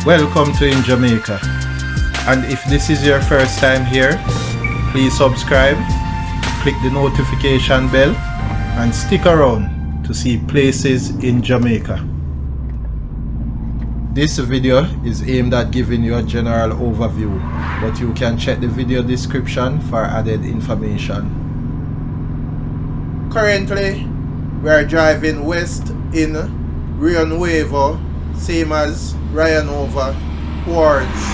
Welcome to InJamaica, and if this is your first time here, please subscribe, click the notification bell, and stick around to see places in Jamaica. This video is aimed at giving you a general overview, but you can check the video description for added information. Currently, we are driving west in Rio Nuevo, same as Rio Nuevo, towards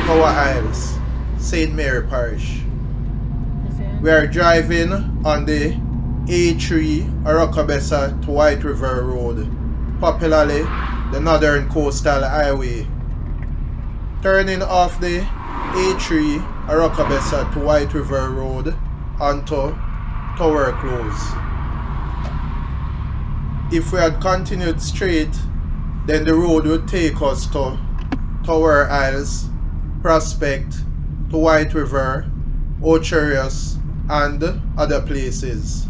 Tower Isles, St. Mary Parish. We are driving on the A3 Oracabessa to White River Road, popularly the Northern Coastal Highway. Turning off the A3 Oracabessa to White River Road onto Tower Close. If we had continued straight, then the road would take us to Tower Isles, Prospect, to White River, Ocho Rios, and other places.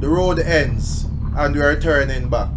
The road ends and we are turning back.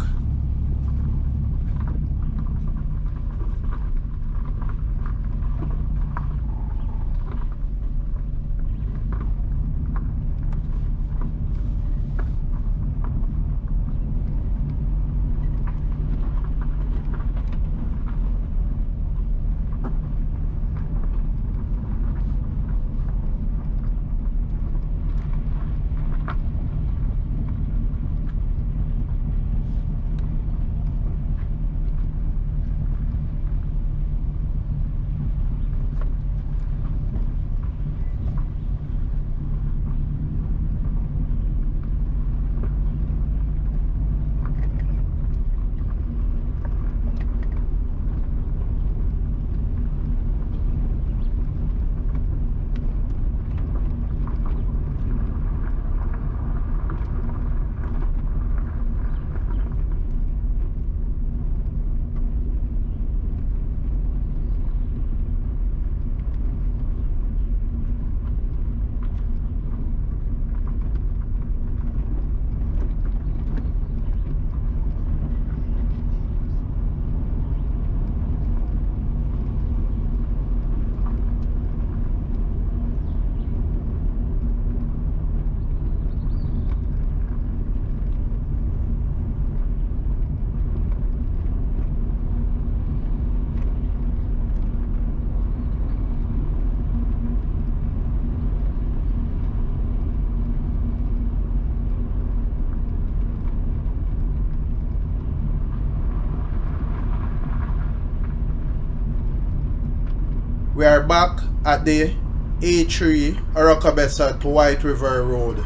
We are back at the A3 Oracabessa to White River Road.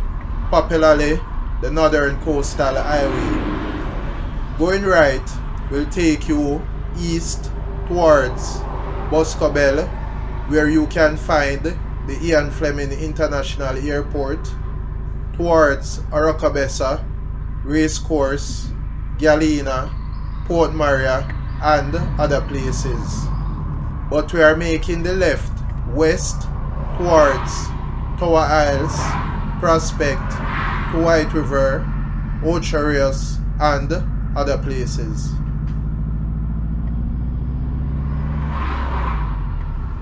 popularly the Northern Coastal Highway. Going right will take you east towards Boscobel, where you can find the Fleming International Airport, towards Oracabessa, Racecourse, Galina, Port Maria, and other places. But we are making the left west towards Tower Isles, Prospect, to White River, Ocho Rios, and other places.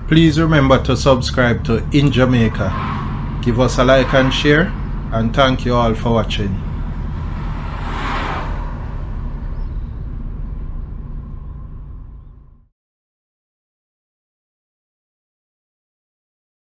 Please remember to subscribe to InJamaica. Give us a like and share, and thank you all for watching.